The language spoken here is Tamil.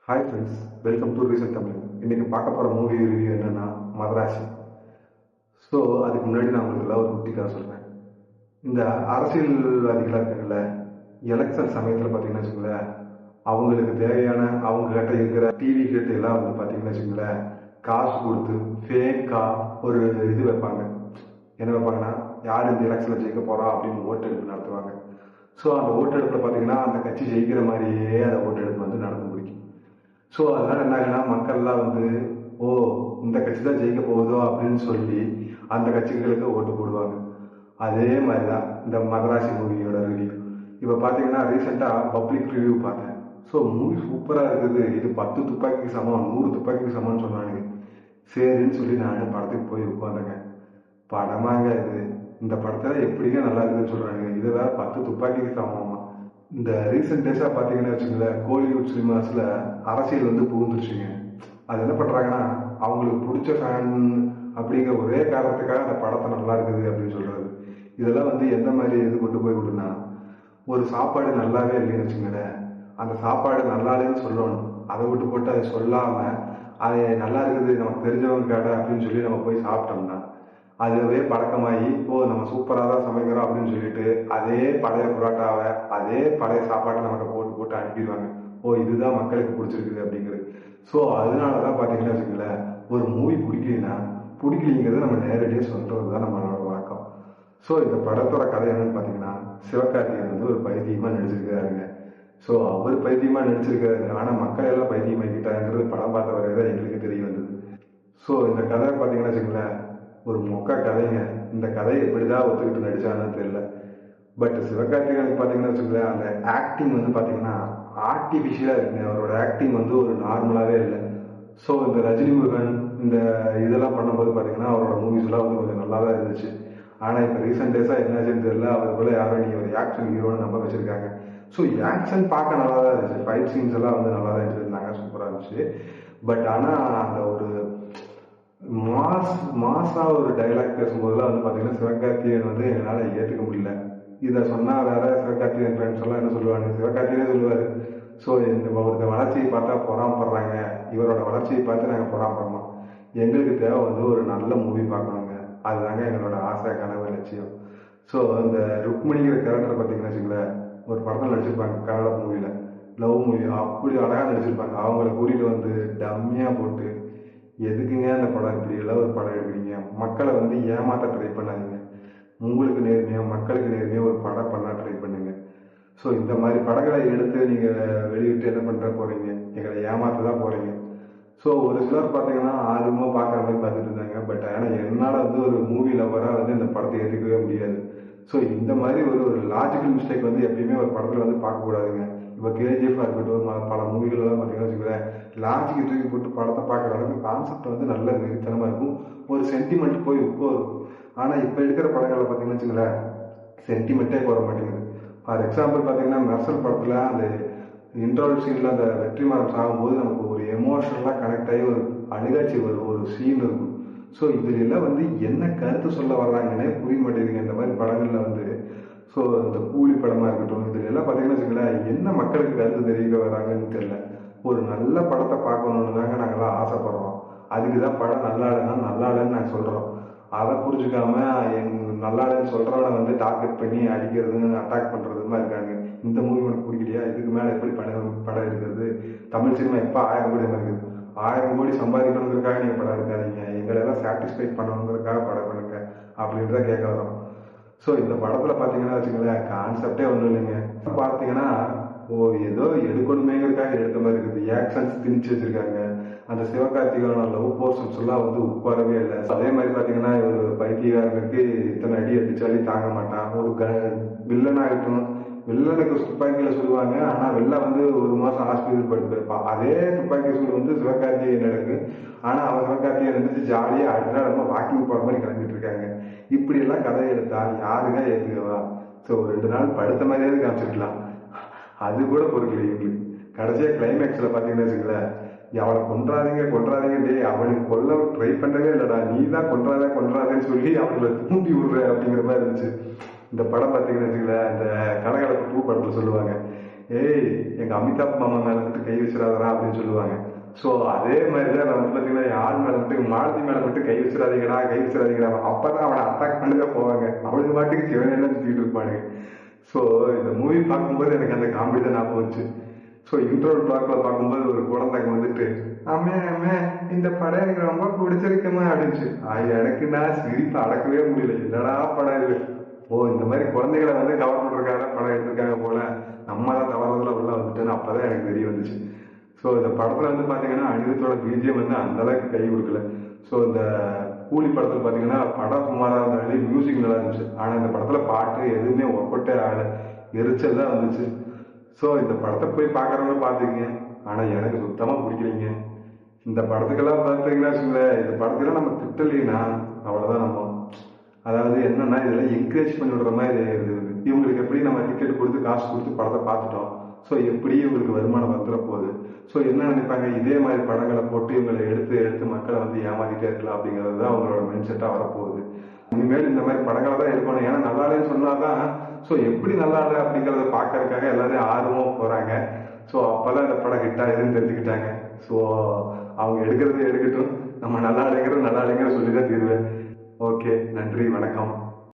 Hi friends, welcome to reason Tamil. இன்னைக்கு பார்க்க போகிற மூவி ரிவ்யூ என்னன்னா மதராசி. ஸோ அதுக்கு முன்னாடி நான் உங்களுக்கு ஒரு குட்டி கதை சொல்கிறேன். இந்த அரசியல்வாதிகளாக இருக்காங்கல்ல, எலெக்ஷன் சமயத்தில் பார்த்தீங்கன்னா வச்சுங்களேன், அவங்களுக்கு தேவையான அவங்க கிட்ட இருக்கிற டிவி கிட்ட எல்லாம் வந்து பார்த்தீங்கன்னா வச்சுங்களேன், காசு கொடுத்து ஃபேக்காக ஒரு இது வைப்பாங்க. என்ன வைப்பாங்கன்னா, யார் இந்த எலெக்ஷனில் ஜெயிக்க போகிறா அப்படின்னு ஓட்டெடுப்பு நடத்துவாங்க. ஸோ அந்த ஓட்டெடுப்பில் பார்த்தீங்கன்னா அந்த கட்சி ஜெயிக்கிற மாதிரியே அந்த ஓட்டெடுப்பு வந்து நடந்து முடிக்கும். ஸோ அதனால என்ன ஆகுனா, மக்கள்லாம் வந்து ஓ இந்த கட்சி தான் ஜெயிக்க போகுதோ அப்படின்னு சொல்லி அந்த கட்சிகளுக்கு ஓட்டு போடுவாங்க. அதே மாதிரி தான் இந்த மதராசி மூவியோட ரிவ்யூ. இப்போ பார்த்தீங்கன்னா ரீசெண்டாக பப்ளிக் ரிவ்யூ பார்த்தேன். ஸோ மூவி சூப்பராக இருக்குது, இது 10 துப்பாக்கிக்கு சமம் 100 துப்பாக்கிக்கு சமம்னு சொன்னானுங்க. சரின்னு சொல்லி நான் படத்துக்கு போய் உட்காந்துங்க. படமாங்க இது, இந்த படத்தில் எப்படிங்க நல்லா இருக்குதுன்னு சொல்கிறாங்க, இது வேற 10 துப்பாக்கிக்கு சமமா. இந்த ரீசெண்ட் டேஸாக பார்த்தீங்கன்னா வச்சுங்களேன், கோலிவுட் சினிமாஸில் அரசியல் வந்து புகுந்துருச்சுங்க. அது என்ன பண்ணுறாங்கன்னா, அவங்களுக்கு பிடிச்ச ஃபேன் அப்படிங்கிற ஒரே காரணத்துக்காக அந்த படத்தை நல்லா இருக்குது அப்படின்னு சொல்கிறது. இதெல்லாம் வந்து எந்த மாதிரி இது கொண்டு போய் விடுனா, ஒரு சாப்பாடு நல்லாவே இல்லைன்னு வச்சுங்களேன், அந்த சாப்பாடு நல்லா இல்லைன்னு சொல்லணும். அதை விட்டு போட்டு அதை சொல்லாமல் அது நல்லா இருக்குது நமக்கு தெரிஞ்சவங்க கடை அப்படின்னு சொல்லி நம்ம போய் சாப்பிட்டோம்னா அதுவே பழக்கமாகி ஓ நம்ம சூப்பராக தான் சமைக்கிறோம் அப்படின்னு சொல்லிட்டு அதே பழைய புரோட்டாவை அதே பழைய சாப்பாட்டை நமக்கு போட்டு போட்டு அனுப்பிடுவாங்க. ஓ இதுதான் மக்களுக்கு பிடிச்சிருக்குது அப்படிங்கிறது. ஸோ அதனால தான் பார்த்தீங்கன்னா வச்சுங்களேன், ஒரு மூவி பிடிக்கலிங்கிறது நம்ம நேரடியாக சொல்கிறது தான் நம்மளோட வழக்கம். ஸோ இந்த படத்தோட கதை என்னன்னு பார்த்தீங்கன்னா, சிவகார்த்திகேயன் வந்து ஒரு பைத்தியமாக நடிச்சிருக்காருங்க. ஸோ அவர் பைத்தியமாக நடிச்சிருக்காரு, ஆனால் மக்கள் எல்லாம் பைத்தியமாக்கிட்டாங்கிறது படம் பார்த்த வரையை தான் எங்களுக்கு தெரிய வந்தது. ஸோ இந்த கதை பார்த்தீங்கன்னா வச்சுங்களேன், ஒரு மொக்க கதைங்க. இந்த கதையை எப்படிதான் ஒத்துக்கிட்டு நடிச்சான்னு தெரியல. பட் சிவகார்த்திகேயனுக்கு பார்த்தீங்கன்னா வச்சுங்களேன், அந்த ஆக்டிங் வந்து பார்த்தீங்கன்னா ஆர்டிஃபிஷியலாக இருக்குங்க. அவரோட ஆக்டிங் வந்து ஒரு நார்மலாகவே இல்லை. ஸோ இந்த ரஜினி முருகன் இந்த இதெல்லாம் பண்ணும்போது பார்த்தீங்கன்னா அவரோட மூவிஸ்லாம் வந்து கொஞ்சம் நல்லா தான் இருந்துச்சு. ஆனால் இப்போ ரீசெண்ட் டேஸாக என்னாச்சுன்னு தெரியல, அவர் போல யாரும் நீ ஒரு ஆக்ஷன் ஹீரோன்னு நம்ப வச்சிருக்காங்க. ஸோ ஆக்ஷன் பார்க்க நல்லா தான் இருந்துச்சு, ஃபைட் சீன்ஸ் எல்லாம் வந்து நல்லா தான் எடுத்துருந்தாங்க, சூப்பராக இருந்துச்சு. பட் ஆனால் அந்த ஒரு மாசா ஒரு டைலாக் பேசும்போதெல்லாம் வந்து பார்த்தீங்கன்னா சிவகார்த்திகேயன் வந்து என்னால் ஏற்றுக்க முடியல. இதை சொன்னால் வேற சிவகார்த்திகேயன் ஃப்ரெண்ட்ஸ் எல்லாம் என்ன சொல்லுவாங்க, சிவகார்த்திகேயனே சொல்லுவார், ஸோ இந்த ஒருத்த வளர்ச்சியை பார்த்தா பொறாமப்படுறாங்க, இவரோட வளர்ச்சியை பார்த்து நாங்கள் பொறாமப்படுறோம். எங்களுக்கு தேவை வந்து ஒரு நல்ல மூவி பார்க்கணுங்க, அதுதாங்க எங்களோட ஆசை கனவு லட்சியம். ஸோ இந்த ருக்மிணிங்கிற கேரக்டர் பார்த்தீங்கன்னா வச்சுங்களேன், ஒரு படத்தில் நடிச்சிருப்பாங்க கன்னட மூவியில், லவ் மூவி, அப்படி அழகாக நடிச்சிருப்பாங்க. அவங்கள கூட்டிகிட்டு வந்து டம்மியாக போட்டு எதுக்குங்க அந்த படம், இப்படி எல்லாம் ஒரு படம் எடுக்கிறீங்க, மக்களை வந்து ஏமாற்ற ட்ரை பண்ணாதீங்க, உங்களுக்கு நேர்மையாக மக்களுக்கு நேர்மையாக ஒரு படம் பண்ண ட்ரை பண்ணுங்க. ஸோ இந்த மாதிரி படங்களை எடுத்து நீங்கள் வெளியிட்டு என்ன பண்ணுற போகிறீங்க, எங்களை ஏமாற்ற தான் போகிறீங்க. ஸோ ஒரு சிலர் பார்த்தீங்கன்னா ஆர்வமாக பார்க்குற மாதிரி பார்த்துட்டு இருந்தாங்க. பட் ஆனால் என்னால் வந்து ஒரு மூவி லவராக வந்து இந்த படத்தை ஏற்றுக்கவே முடியாது. ஸோ இந்த மாதிரி ஒரு லாஜிக்கல் மிஸ்டேக் வந்து எப்பயுமே ஒரு படத்தில் வந்து பார்க்கக்கூடாதுங்க. இப்போ கேஜிஎஃபாக இருக்கட்டும், பல மூவிகள்லாம் பார்த்தீங்கன்னா வச்சுக்கோங்களேன், லாஜிக்கு தூக்கி போட்டு படத்தை பார்க்குற அளவுக்கு கான்செப்ட் வந்து நல்ல வெறித்தனமாக இருக்கும், ஒரு சென்டிமெண்ட் போய் உட்காரும். ஆனால் இப்போ எடுக்கிற படங்களில் பார்த்தீங்கன்னா வச்சுங்களேன், சென்டிமெண்ட்டே போட மாட்டேங்குது. ஃபார் எக்ஸாம்பிள் பார்த்தீங்கன்னா மெர்சல் படத்தில் அந்த இன்டர்வல் சீனில் அந்த வெற்றிமாறன் சாகும்போது நமக்கு ஒரு எமோஷனலாக கனெக்ட் ஆகி ஒரு அழுகாட்சி வரும், ஒரு சீன் இருக்கும். ஸோ இதுலாம் வந்து என்ன கருத்து சொல்ல வர்றாங்கன்னே புரிய மாட்டேங்குதுங்க இந்த மாதிரி படங்களில் வந்து. ஸோ இந்த கூலி படமாக இருக்கட்டும், இதுல எல்லாம் பார்த்தீங்கன்னா வச்சுங்களேன், என்ன மக்களுக்கு கருத்து தெரிவிக்க வராங்கன்னு தெரியல. ஒரு நல்ல படத்தை பார்க்கணுன்னு தாங்க நாங்கள்லாம் ஆசைப்படுறோம். அதுக்கு தான் படம் நல்லா இல்லைன்னா நல்லா இல்லைன்னு நாங்கள் சொல்கிறோம். அதை புரிஞ்சுக்காம நல்லா இல்லைன்னு சொல்கிறவனை வந்து டார்கெட் பண்ணி அடிக்கிறது அட்டாக் பண்ணுறதுமா இருக்காங்க. இந்த மூவி உனக்கு பிடிக்கலையா, இதுக்கு மேலே எப்படி படம் எடுக்கிறது, தமிழ் சினிமா எப்போ 1000 கோடி இருக்குது, 1000 கோடி சம்பாதிக்கணுங்கிறதுக்காக நீங்கள் படம் எடுக்காதீங்க, எங்களெல்லாம் சாட்டிஸ்ஃபை பண்ணணுங்கிறதுக்காக படம் பண்ணுங்க அப்படின்ட்டு தான் கேட்க வரோம். ஸோ இந்த படத்தில் பார்த்தீங்கன்னா வச்சுங்களேன், கான்செப்டே ஒன்றும் இல்லைங்க. பார்த்தீங்கன்னா ஓ ஏதோ எடுக்கணுமேங்கிறதுக்காக எடுத்த மாதிரி இருக்குது. ஆக்ஷன்ஸ் திணிச்சு வச்சிருக்காங்க. அந்த சிவகார்த்திகேயனோட லவ் போர்ஷன்ஸ் எல்லாம் வந்து உட்காரவே இல்லை. அதே மாதிரி பார்த்தீங்கன்னா ஒரு பைத்தியக்காரனுக்கு இத்தனை அடி அடிச்சாலே தாங்க மாட்டான். ஒரு வில்லனாக இருக்கணும், வில்லனுக்கு துப்பாக்கியில் சொல்லுவாங்க, ஆனால் வெளில வந்து ஒரு மாதம் ஹாஸ்பிட்டல் படுத்து இருப்பான். அதே துப்பாக்கி சூடு வந்து சிவகார்த்திகேயன் இருக்கு, ஆனால் அவன் சிவகார்த்திகேயன் இருந்துச்சு ஜாலியாக அடுத்த நம்ம வாக்கிங் போகிற மாதிரி கிளம்பிட்டு இருக்காங்க. இப்படியெல்லாம் கதை எடுத்தா யாருங்க ஏற்றுக்கவா? ஸோ 2 நாள் படுத்த மாதிரியாவது காமிச்சிருக்கலாம், அது கூட பொறுக்கல இவங்களுக்கு. கடைசியாக கிளைமேக்ஸில் பார்த்தீங்கன்னா வச்சுங்களேன், அவனை கொன்றாதீங்க டே, அவனுக்கு கொல்ல ட்ரை பண்ணவே இல்லைடா, நீ தான் கொன்றாதேன்னு சொல்லி அவங்களை தூண்டி விடுற அப்படிங்கிற மாதிரி இருந்துச்சு. இந்த படம் பார்த்தீங்கன்னா வச்சுங்களேன், இந்த கலகலப்பு 2 படத்தில் சொல்லுவாங்க, ஏய் எங்க அமிதாப் மாமா மேல மட்டும் கை வச்சிடாதரா அப்படின்னு சொல்லுவாங்க. ஸோ அதே மாதிரிதான் நான் வந்து பாத்தீங்கன்னா என் ஆள் மேல மட்டும் மாலதி மேல மட்டும் கை வச்சிடாதீங்கடா அப்பதான் அவனை அட்டாக் பண்ணவே போவாங்க. அவனுக்கு பாட்டுக்கு சிவனெல்லாம் சுத்திட்டு இருப்பானுங்க. ஸோ இந்த மூவி பார்க்கும்போது எனக்கு அந்த காமெடி தான் ஞாபகம் வச்சு. ஸோ இன்ட்ரோல் பிளாக்ல பார்க்கும்போது ஒரு குழந்தைங்க வந்துட்டு அம்மே அம்மே இந்த படம் எனக்கு ரொம்ப பிடிச்சிருக்குமா அப்படின்ச்சு. எனக்கு நான் சிரிப்பு அடக்கவே முடியல. என்னடா படம் இது? ஓ இந்த மாதிரி குழந்தைகளை வந்து கவர் பண்றதுக்காக படம் எடுத்திருக்காங்க போல, நம்ம தான் தவறுதல உள்ள வந்துட்டேன்னு அப்பதான் எனக்கு தெரிய வந்துச்சு. ஸோ இந்த படத்துல வந்து பாத்தீங்கன்னா அனிருத்தோட பிஜிஎம் வந்து அந்த அளவுக்கு கை கொடுக்கல. ஸோ இந்த கூலி படத்துல பாத்தீங்கன்னா படம் சுமாரா இருந்தாலும் மியூசிக் நல்லா இருந்துச்சு. ஆனா இந்த படத்துல பாட்டு எதுவுமே ஒப்பட்டே ஆகல, எரிச்சல் தான் வந்துச்சு. ஸோ இந்த படத்தை போய் பாக்குறவங்க பாத்துக்கீங்க. ஆனா எனக்கு சுத்தமா பிடிக்கலைங்க. இந்த படத்துக்கெல்லாம் பார்த்தீங்கன்னா இந்த படத்துக்கெல்லாம் நம்ம திட்டலைன்னா அவ்வளவுதான். நம்ம அதாவது என்னன்னா இதெல்லாம் என்கரேஜ் பண்ணி விடுற மாதிரி இருக்குது. இவங்களுக்கு எப்படி நம்ம டிக்கெட் கொடுத்து காசு கொடுத்து படத்தை பார்த்துட்டோம். ஸோ எப்படி இவங்களுக்கு வருமானம் வந்துட போகுது. ஸோ என்ன நினைப்பாங்க, இதே மாதிரி படங்களை போட்டு இவங்களை எடுத்து எடுத்து மக்களை வந்து ஏமாத்திட்டே இருக்கலாம் அப்படிங்கிறது தான் அவங்களோட மைண்ட் செட்டாக வரப்போகுது. இனிமேல் இந்த மாதிரி படங்களை தான் எடுக்கணும். ஏன்னா நல்லா இல்லைன்னு சொன்னாதான் ஸோ எப்படி நல்லா இல்லை அப்படிங்கிறத பார்க்கறதுக்காக எல்லாரும் ஆர்வமாக போறாங்க. ஸோ அப்பதான் இந்த படம் ஹிட் ஆகுதுன்னு தெரிஞ்சுக்கிட்டாங்க. ஸோ அவங்க எடுக்கிறது எடுக்கட்டும், நம்ம நல்லா இல்லைங்கிறது சொல்லி தான் தீர்வேன். ஓகே, நன்றி, வணக்கம்.